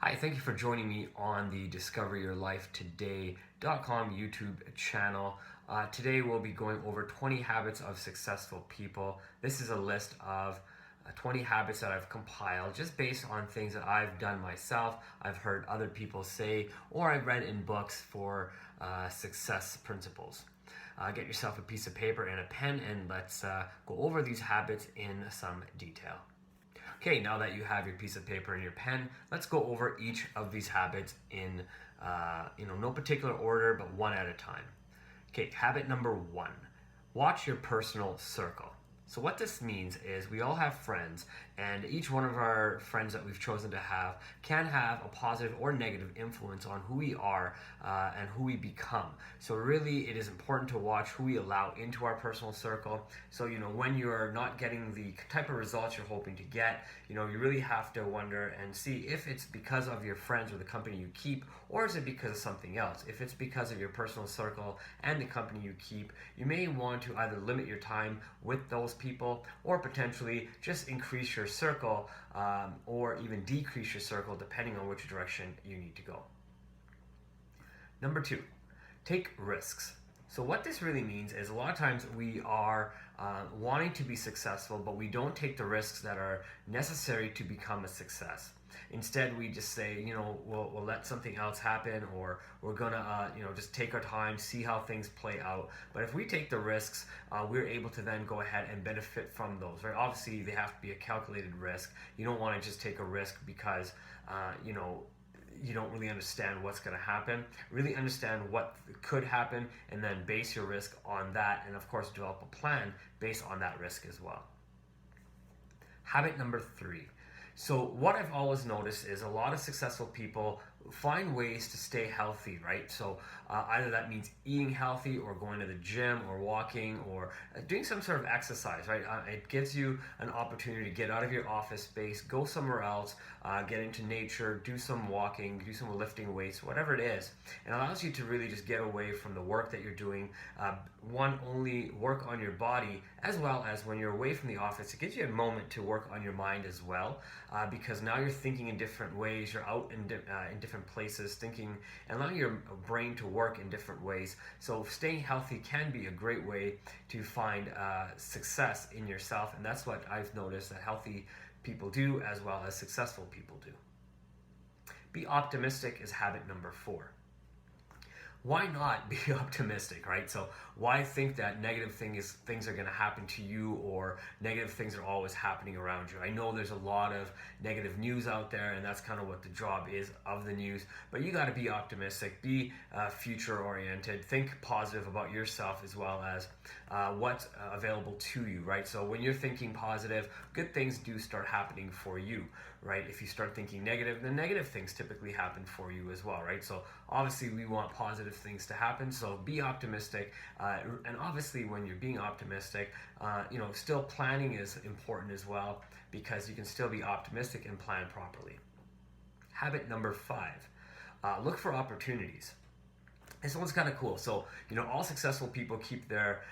Hi, thank you for joining me on the DiscoverYourLifeToday.com YouTube channel. Today we'll be going over 20 habits of successful people. This is a list of 20 habits that I've compiled just based on things that I've done myself, I've heard other people say, or I've read in books for success principles. Get yourself a piece of paper and a pen and let's go over these habits in some detail. Okay, now that you have your piece of paper and your pen, let's go over each of these habits in no particular order, but one at a time. Okay, habit number 1, watch your personal circle. So what this means is we all have friends, and each one of our friends that we've chosen to have can have a positive or negative influence on who we are and who we become. So really it is important to watch who we allow into our personal circle. So when you're not getting the type of results you're hoping to get, you really have to wonder and see if it's because of your friends or the company you keep, or is it because of something else. If it's because of your personal circle and the company you keep, you may want to either limit your time with those people or potentially just increase your circle or even decrease your circle depending on which direction you need to go. Number 2, take risks. So what this really means is a lot of times we are wanting to be successful, but we don't take the risks that are necessary to become a success. Instead, we just say, we'll let something else happen, or we're gonna, just take our time, see how things play out. But if we take the risks, we're able to then go ahead and benefit from those, right? Obviously, they have to be a calculated risk. You don't want to just take a risk because, you don't really understand what's going to happen. Really understand what could happen and then base your risk on that, and of course develop a plan based on that risk as well. Habit number 3. So what I've always noticed is a lot of successful people find ways to stay healthy, right? So either that means eating healthy or going to the gym or walking or doing some sort of exercise, right? It gives you an opportunity to get out of your office space, go somewhere else, get into nature, do some walking, do some lifting weights, whatever it is. It allows you to really just get away from the work that you're doing. Only work on your body, as well as when you're away from the office, it gives you a moment to work on your mind as well, because now you're thinking in different ways, you're out in different places thinking and allowing your brain to work in different ways. So staying healthy can be a great way to find success in yourself, and that's what I've noticed that healthy people do as well as successful people do. Be optimistic is habit number 4. Why not be optimistic, right? So why think that negative things are going to happen to you, or negative things are always happening around you? I know there's a lot of negative news out there, and that's kind of what the job is of the news, but you got to be optimistic, be future oriented, think positive about yourself as well as what's available to you, right? So when you're thinking positive, good things do start happening for you, right? If you start thinking negative, then negative things typically happen for you as well, right? So obviously we want positive things to happen, so be optimistic, and obviously when you're being optimistic, still planning is important as well, because you can still be optimistic and plan properly. Habit number 5, look for opportunities. This one's kind of cool. So, all successful people keep their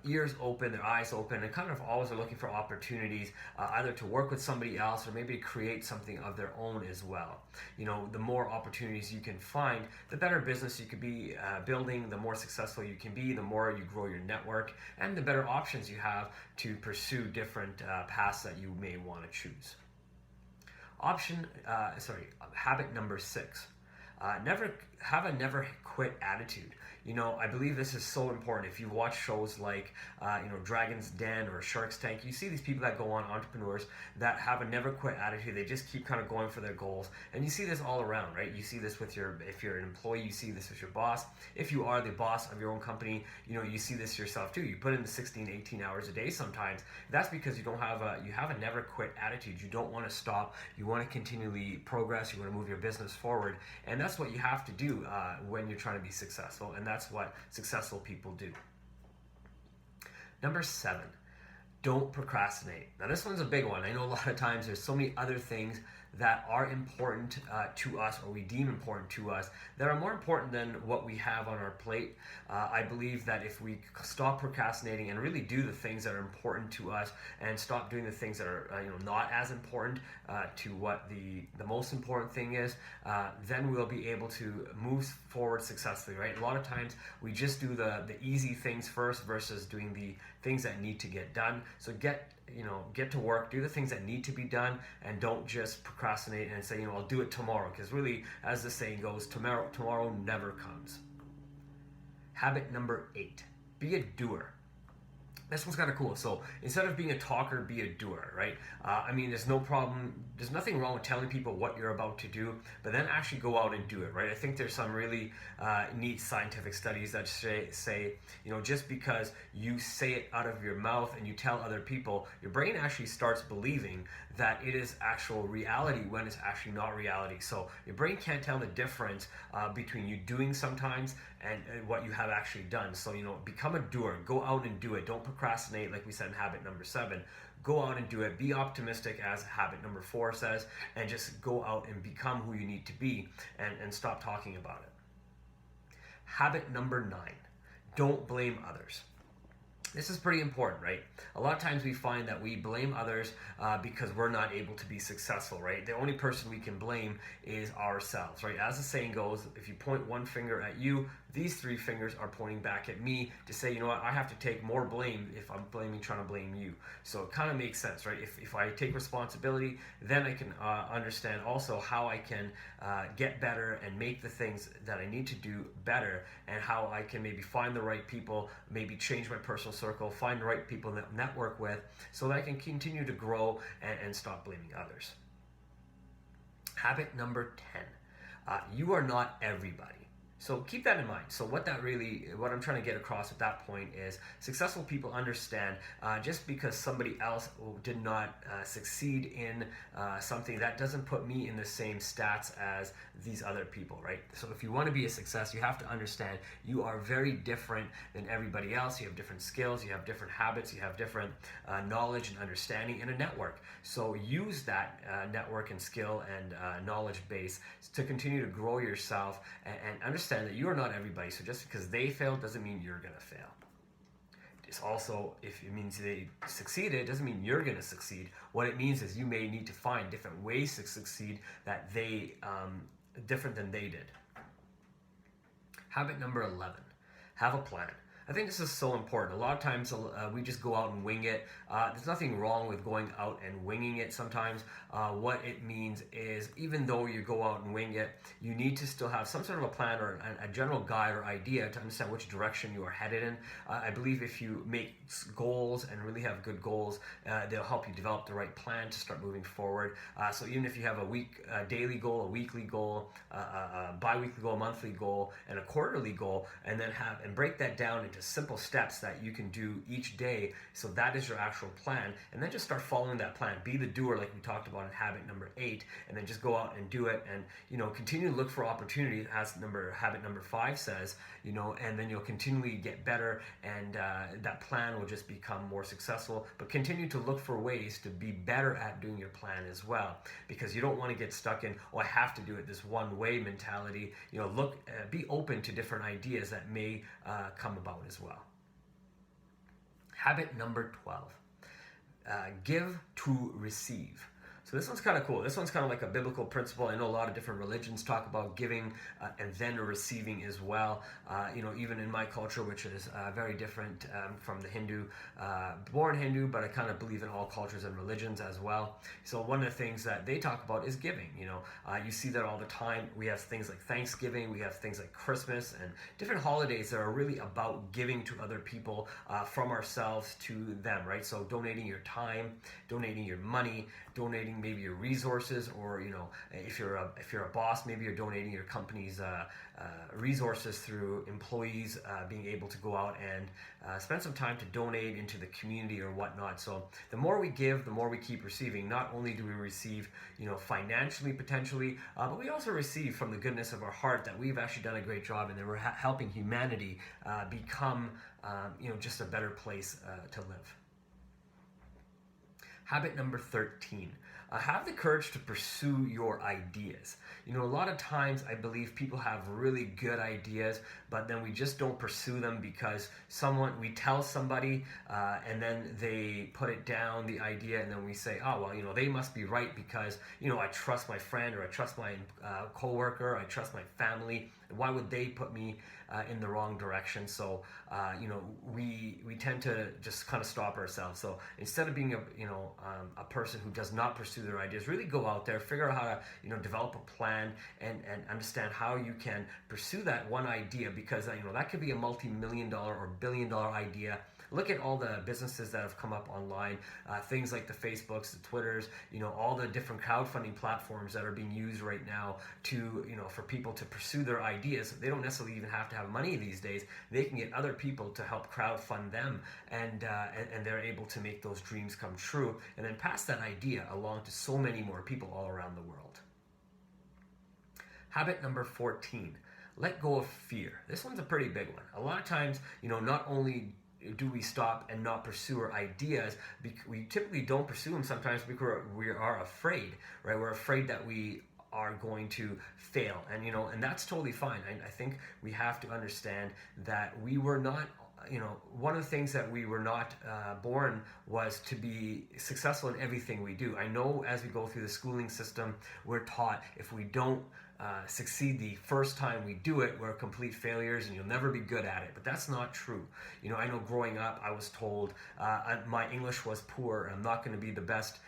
ears open, their eyes open, and kind of always are looking for opportunities, either to work with somebody else or maybe create something of their own as well. The more opportunities you can find, the better business you could be building, the more successful you can be, the more you grow your network, and the better options you have to pursue different paths that you may want to choose. Habit number 6. Never quit attitude. I believe this is so important. If you watch shows like Dragon's Den or Shark's Tank, you see these people that go on, entrepreneurs that have a never quit attitude. They just keep kind of going for their goals, and you see this all around, right? You see this if you're an employee, you see this with your boss. If you are the boss of your own company, you see this yourself too. You put in the 16, 18 hours a day sometimes. That's because you have a never quit attitude. You don't want to stop. You want to continually progress. You want to move your business forward, and that's what you have to do when you're trying to be successful, and that's what successful people do. Number 7, don't procrastinate. Now this one's a big one. I know a lot of times there's so many other things that are important to us, or we deem important to us, that are more important than what we have on our plate. I believe that if we stop procrastinating and really do the things that are important to us, and stop doing the things that are not as important to what the most important thing is, then we'll be able to move forward successfully, right? A lot of times we just do the easy things first versus doing the things that need to get done. So get to work, do the things that need to be done, and don't just procrastinate and say, I'll do it tomorrow, because really, as the saying goes, tomorrow never comes. Habit number 8, be a doer. This one's kind of cool. So instead of being a talker, be a doer, right? There's nothing wrong with telling people what you're about to do, but then actually go out and do it, right? I think there's some really neat scientific studies that say, just because you say it out of your mouth and you tell other people, your brain actually starts believing that it is actual reality when it's actually not reality. So your brain can't tell the difference between you doing sometimes and what you have actually done. So, become a doer. Go out and do it. Don't procrastinate, like we said in habit number 7. Go out and do it. Be optimistic, as habit number 4 says, and just go out and become who you need to be, and stop talking about it. Habit number 9, don't blame others. This is pretty important, right? A lot of times we find that we blame others because we're not able to be successful, right? The only person we can blame is ourselves, right? As the saying goes, if you point one finger at you, these 3 fingers are pointing back at me to say, I have to take more blame if I'm trying to blame you. So it kind of makes sense, right? If I take responsibility, then I can understand also how I can get better and make the things that I need to do better, and how I can maybe find the right people, maybe change my personal circle, find the right people to network with, so that I can continue to grow and stop blaming others. Habit number 10, you are not everybody. So keep that in mind. So what I'm trying to get across at that point is, successful people understand just because somebody else did not succeed in something, that doesn't put me in the same stats as these other people, right? So if you want to be a success, you have to understand you are very different than everybody else. You have different skills, you have different habits, you have different knowledge and understanding in a network. So use that network and skill and knowledge base to continue to grow yourself, and understand that you are not everybody. So just because they failed doesn't mean you're going to fail. It's also, if it means they succeeded, it doesn't mean you're going to succeed. What it means is you may need to find different ways to succeed that they different than they did. Habit number 11, have a plan. I think this is so important. A lot of times we just go out and wing it. There's nothing wrong with going out and winging it sometimes. What it means is, even though you go out and wing it, you need to still have some sort of a plan or a general guide or idea to understand which direction you are headed in. I believe if you make goals and really have good goals, they'll help you develop the right plan to start moving forward. So even if you have a daily goal, a weekly goal, a bi-weekly goal, a monthly goal, and a quarterly goal, and then break that down into simple steps that you can do each day, so that is your actual plan, and then just start following that plan. Be the doer, like we talked about in habit number 8, and then just go out and do it, and continue to look for opportunities, as habit number 5 says, and then you'll continually get better, and that plan will just become more successful. But continue to look for ways to be better at doing your plan as well, because you don't want to get stuck in, I have to do it this one way mentality. Be open to different ideas that may come about as well. Habit number 12, give to receive. So this one's kind of cool. This one's kind of like a biblical principle. I know a lot of different religions talk about giving and then receiving as well. Even in my culture, which is very different from the Hindu, born Hindu, but I kind of believe in all cultures and religions as well. So one of the things that they talk about is giving. You see that all the time. We have things like Thanksgiving, we have things like Christmas, and different holidays that are really about giving to other people from ourselves to them, right? So donating your time, donating your money, donating maybe your resources, or if you're a boss, maybe you're donating your company's resources through employees being able to go out and spend some time to donate into the community or whatnot. So the more we give, the more we keep receiving. Not only do we receive financially potentially, but we also receive from the goodness of our heart that we've actually done a great job, and that we're helping humanity become just a better place to live. Habit number 13. have the courage to pursue your ideas. You know, a lot of times I believe people have really good ideas, but then we just don't pursue them because we tell somebody, and then they put it down, the idea, and then we say, oh, well, you know, they must be right because, you know, I trust my friend, or I trust my coworker, I trust my family. Why would they put me in the wrong direction? So, you know, we tend to just kind of stop ourselves. So instead of being a person who does not pursue their ideas, really go out there, figure out how to, you know, develop a plan and understand how you can pursue that one idea, because, you know, that could be a multi-million-dollar or billion-dollar idea. Look at all the businesses that have come up online, things like the Facebooks, the Twitters, you know, all the different crowdfunding platforms that are being used right now to, you know, for people to pursue their ideas. They don't necessarily even have to have money these days. They can get other people to help crowdfund them, and they're able to make those dreams come true, and then pass that idea along to so many more people all around the world. Habit number 14, let go of fear. This one's a pretty big one. A lot of times, you know, not only do we stop and not pursue our ideas, we typically don't pursue them sometimes because we are afraid, right? We're afraid that we are going to fail, and, you know, and that's totally fine. I think we have to understand that we were not, you know, one of the things that we were not born was to be successful in everything we do. I know as we go through the schooling system, we're taught if we don't succeed the first time we do it, we're complete failures and you'll never be good at it. But that's not true. You know, I know growing up, I was told my English was poor. I'm not going to be the best,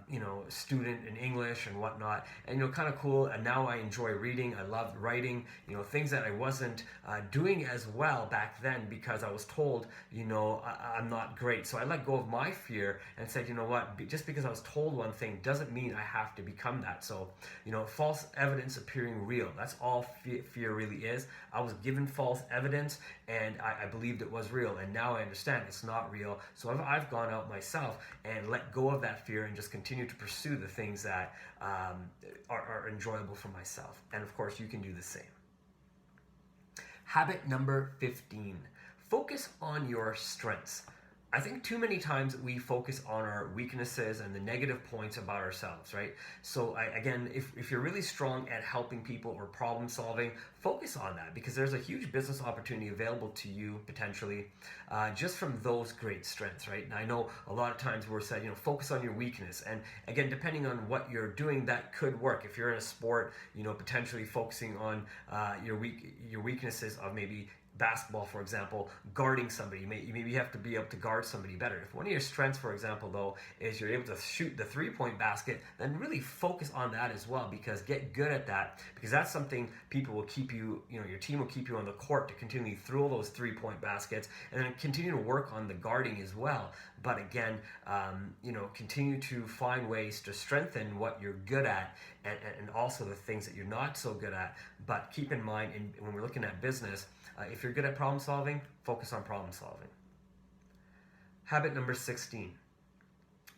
you know, student in English and whatnot. And, you know, kind of cool. And now I enjoy reading. I love writing, you know, things that I wasn't doing as well back then because I was told, you know, I'm not great. So I let go of my fear and said, you know what, just because I was told one thing doesn't mean I have to become that. So, you know, false evidence appearing real. That's all fear really is. I was given false evidence and I believed it was real, and now I understand it's not real. So I've gone out myself and let go of that fear and just continue to pursue the things that are enjoyable for myself. And of course, you can do the same. Habit number 15, focus on your strengths. I think too many times we focus on our weaknesses and the negative points about ourselves, right? So again, if you're really strong at helping people or problem solving, focus on that, because there's a huge business opportunity available to you potentially just from those great strengths, right? And I know a lot of times we're said, you know, focus on your weakness. And again, depending on what you're doing, that could work. If you're in a sport, you know, potentially focusing on your weaknesses of maybe basketball, for example, guarding somebody. Maybe you have to be able to guard somebody better. If one of your strengths, for example, though, is you're able to shoot the three-point basket, then really focus on that as well, because get good at that, because that's something people will keep you, you know, your team will keep you on the court to continually throw those three-point baskets, and then continue to work on the guarding as well. But again, you know, continue to find ways to strengthen what you're good at, and also the things that you're not so good at. But keep in mind, when we're looking at business, if you're good at problem solving, focus on problem solving. Habit number 16,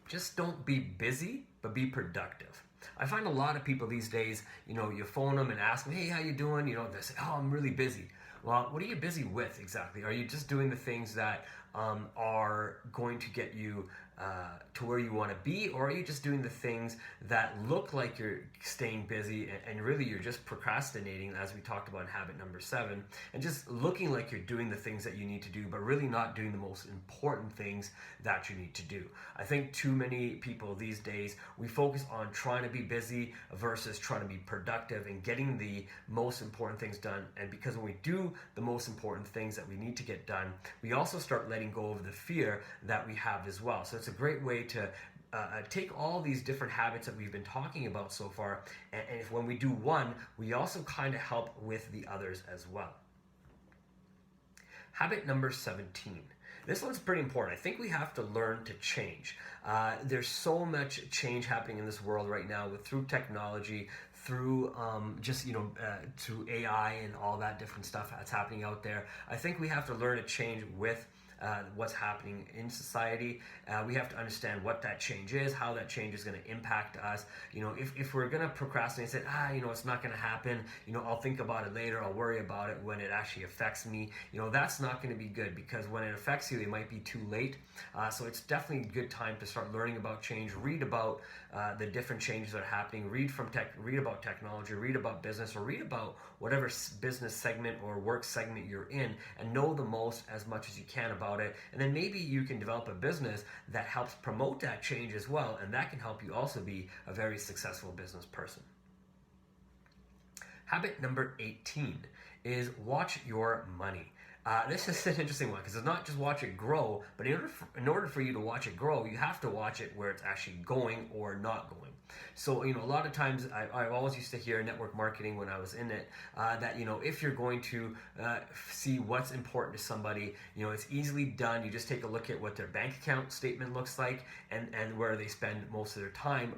just don't be busy, but be productive. I find a lot of people these days, you know, you phone them and ask them, hey, how you doing? You know, they say, oh, I'm really busy. Well, what are you busy with exactly? Are you just doing the things that are going to get you to where you want to be, or are you just doing the things that look like you're staying busy and really you're just procrastinating, as we talked about in habit number 7, and just looking like you're doing the things that you need to do, but really not doing the most important things that you need to do? I think too many people these days, we focus on trying to be busy versus trying to be productive and getting the most important things done. And because when we do the most important things that we need to get done, we also start letting go of the fear that we have as well. So it's a great way to take all these different habits that we've been talking about so far, and if when we do one, we also kind of help with the others as well. Habit number 17. This one's pretty important. I think we have to learn to change. There's so much change happening in this world right now through technology, through through AI and all that different stuff that's happening out there. I think we have to learn to change with what's happening in society. We have to understand what that change is, how that change is going to impact us. If we're going to procrastinate, say, it's not going to happen, I'll think about it later, I'll worry about it when it actually affects me, that's not going to be good, because when it affects you, it might be too late. So it's definitely a good time to start learning about change, read about the different changes that are happening, read about technology, read about business, or read about whatever business segment or work segment you're in, and know the most as much as you can about it. And then maybe you can develop a business that helps promote that change as well, and that can help you also be a very successful business person. Habit number 18 is watch your money. This is an interesting one, because it's not just watch it grow, but in order for you to watch it grow, you have to watch it where it's actually going or not going. So, a lot of times I always used to hear in network marketing when I was in it, that, if you're going to see what's important to somebody, it's easily done. You just take a look at what their bank account statement looks like, and where they spend most of their time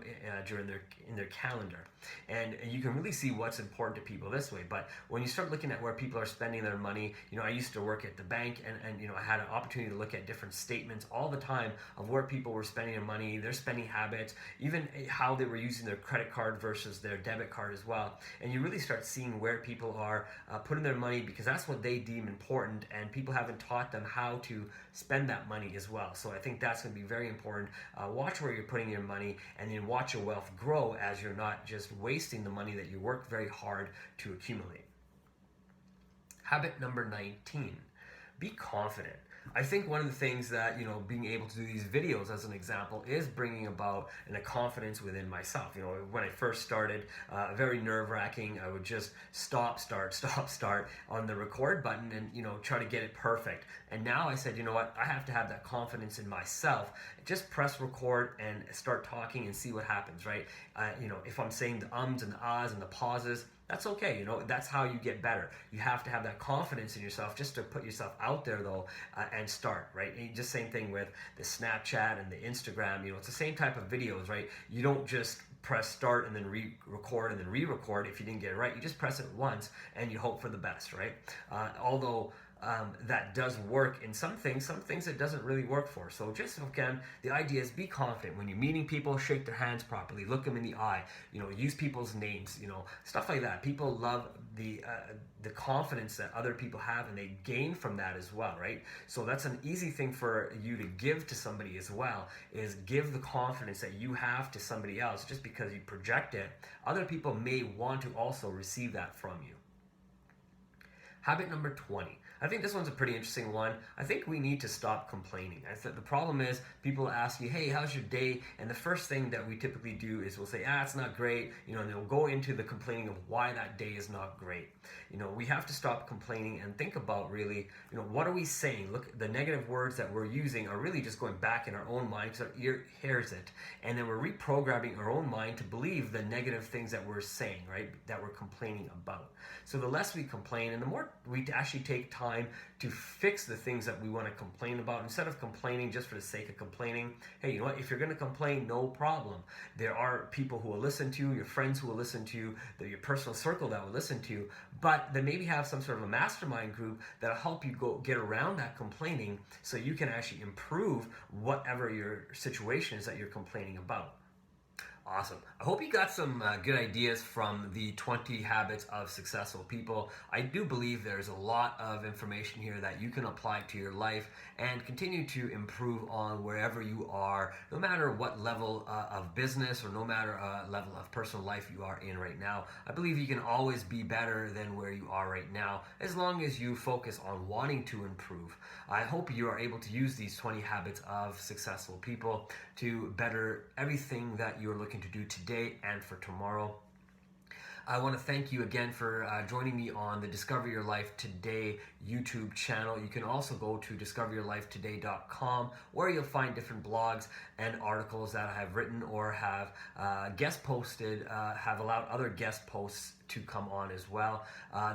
in their calendar. And you can really see what's important to people this way. But when you start looking at where people are spending their money, I used to work at the bank, and I had an opportunity to look at different statements all the time of where people were spending their money, their spending habits, even how they were using their credit card versus their debit card as well. And you really start seeing where people are putting their money, because that's what they deem important, and people haven't taught them how to spend that money as well. So I think that's going to be very important. Watch where you're putting your money, and then watch your wealth grow as you're not just wasting the money that you work very hard to accumulate. Habit number 19, be confident. I think one of the things that, being able to do these videos as an example is bringing about a confidence within myself. When I first started, very nerve-wracking. I would just stop, start on the record button and, try to get it perfect. And now I said, I have to have that confidence in myself. Just press record and start talking and see what happens, right? If I'm saying the ums and the ahs and the pauses, that's okay. That's how you get better. You have to have that confidence in yourself just to put yourself out there, though, and start, right? And just same thing with the Snapchat and the Instagram. It's the same type of videos, right? You don't just press start and then record and then re-record if you didn't get it right. You just press it once and you hope for the best, right? Although that does work in some things it doesn't really work for. So just, again, the idea is be confident. When you're meeting people, shake their hands properly, look them in the eye, use people's names, stuff like that. People love the confidence that other people have, and they gain from that as well, right? So that's an easy thing for you to give to somebody as well, is give the confidence that you have to somebody else. Just because you project it, other people may want to also receive that from you. Habit number 20. I think this one's a pretty interesting one. I think we need to stop complaining. I think the problem is people ask you, hey, how's your day? And the first thing that we typically do is we'll say, it's not great, and they'll go into the complaining of why that day is not great. We have to stop complaining and think about really, what are we saying? Look, the negative words that we're using are really just going back in our own mind, because our ear hears it. And then we're reprogramming our own mind to believe the negative things that we're saying, right? That we're complaining about. So the less we complain, and the more we actually take time to fix the things that we want to complain about, instead of complaining just for the sake of complaining. Hey, you know what? If you're going to complain, no problem. There are people who will listen to you, your friends who will listen to you, your personal circle that will listen to you, but they maybe have some sort of a mastermind group that'll help you go get around that complaining, so you can actually improve whatever your situation is that you're complaining about. Awesome. I hope you got some good ideas from the 20 habits of successful people. I do believe there's a lot of information here that you can apply to your life and continue to improve on wherever you are, no matter what level of business or no matter level of personal life you are in right now. I believe you can always be better than where you are right now, as long as you focus on wanting to improve. I hope you are able to use these 20 habits of successful people to better everything that you're looking to do today and for tomorrow. I want to thank you again for joining me on the Discover Your Life Today YouTube channel. You can also go to discoveryourlifetoday.com, where you'll find different blogs and articles that I have written or have guest posted, have allowed other guest posts to come on as well.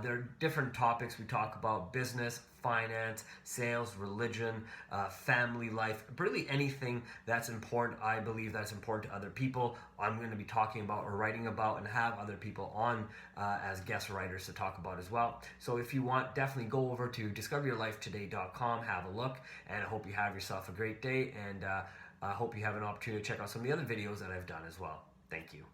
There are different topics we talk about: business, finance, sales, religion, family life, really anything that's important. I believe that's important to other people. I'm going to be talking about or writing about and have other people on as guest writers to talk about as well. So if you want, definitely go over to discoveryourlifetoday.com, have a look, and I hope you have yourself a great day, and I hope you have an opportunity to check out some of the other videos that I've done as well. Thank you.